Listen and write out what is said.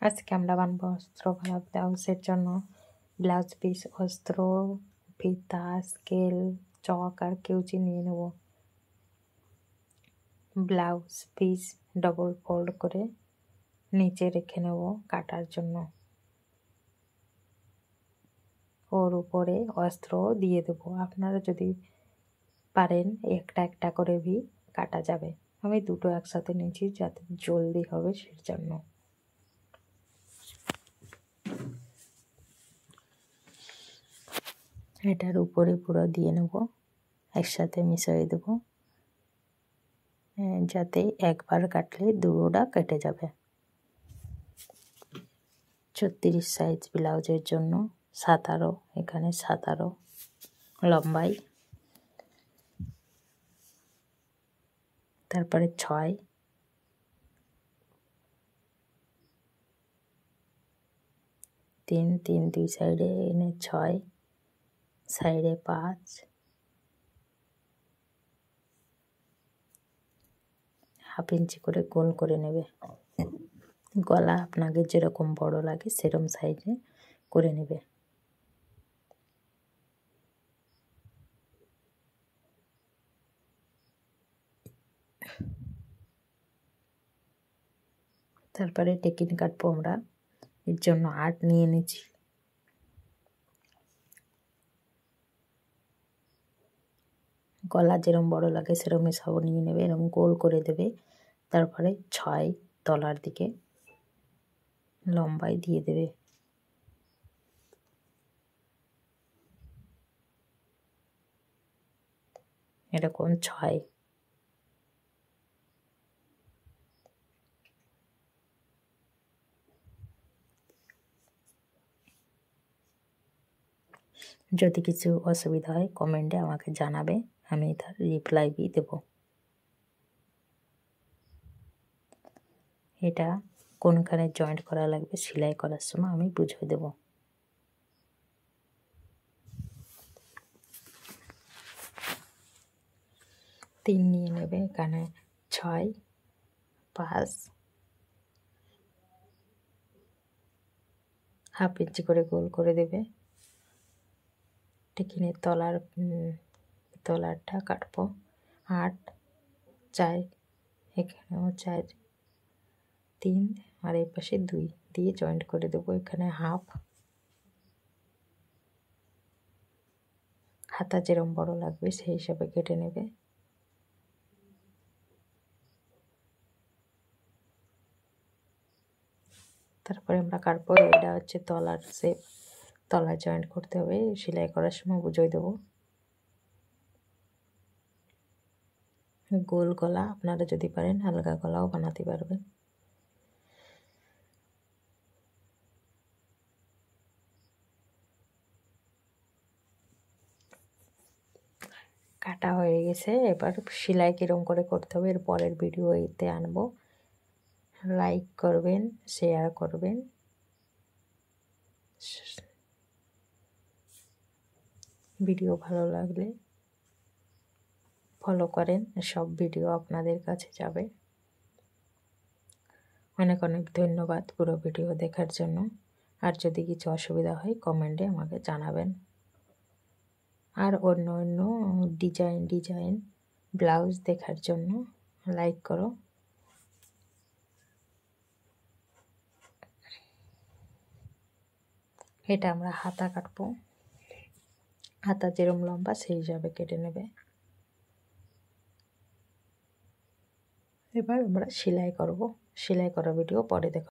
আজকে আমরা বানাবো অস্ত্র গলা ব্লাউজের জন্য ব্লাউজ পিস, অস্ত্র, ফিতা, স্কেল, চক আর কেউচি নিয়ে নেব। ব্লাউজ পিস ডবল ফোল্ড করে নিচে রেখে নেব কাটার জন্য। ওর উপরে অস্ত্র দিয়ে দেবো। আপনারা যদি পারেন একটা একটা করে ভি কাটা যাবে। আমি দুটো একসাথে নিয়েছি যাতে জলদি হবে সেই জন্য। এটার উপরে পুরো দিয়ে নেব, একসাথে মিশিয়ে দেব যাতে একবার কাটলে দুটোটা কেটে যাবে। 36 সাইজ ব্লাউজের জন্য 17, এখানে 17 লম্বাই, তারপরে 6, 3 3 দুই সাইডে এনে 6, সাইডে 5, হাফ ইঞ্চি করে গোল করে নেবে। গলা আপনাকে যেরকম বড় লাগে সেরকম সাইজে করে নেবে। তারপরে টেকিন কাটবো আমরা, এর জন্য 8 নিয়ে নিচ্ছি। গলা যেরকম বড় লাগে সেরকমই সব নিয়ে নেবে, এরকম গোল করে দেবে। তারপরে 6 তলার দিকে লম্বাই দিয়ে দেবে। এরকম 6, যদি কিছু অসুবিধা হয় কমেন্টে আমাকে জানাবে, আমি তার রিপ্লাই দেব। এটা কোনখানে জয়েন্ট করা লাগবে সেলাই করার সময় আমি বুঝিয়ে দেব। তিন নিয়ে নেবে, এখানে 6, 5, হাফ ইঞ্চি করে গোল করে দেবে। টেকিনের তলারটা কাটবো 8, 4, এখানেও 4, 3 আর এই পাশে 2 দিয়ে জয়েন্ট করে দেবো। এখানে হাফ, হাতা যেরকম বড় লাগবে সেই হিসাবে কেটে নেবে। তারপরে আমরা কাটবো, এটা হচ্ছে তলার শেপ, তলা জয়েন্ট করতে হবে, সেলাই করার সময় বুঝিয়ে দেবো। গোল গলা আপনারা যদি পারেন হালকা গলাও বানাতে পারবেন। কাটা হয়ে গেছে, এবার সেলাই কীরকম করে করতে হবে এর পরের ভিডিও এতে আনবো। লাইক করবেন, শেয়ার করবেন, ভিডিও ভালো লাগলে ফলো করেন, সব ভিডিও আপনাদের কাছে যাবে। অনেক অনেক ধন্যবাদ পুরো ভিডিও দেখার জন্য। আর যদি কিছু অসুবিধা হয় কমেন্টে আমাকে জানাবেন। আর অন্য অন্য ডিজাইন ব্লাউজ দেখার জন্য লাইক করো। এটা আমরা হাতা কাটবো, হাতা যেরকম লম্বা সেই হিসাবে কেটে নেবে। এবার আমরা সেলাই করব, সেলাই করা ভিডিও পরে দেখো।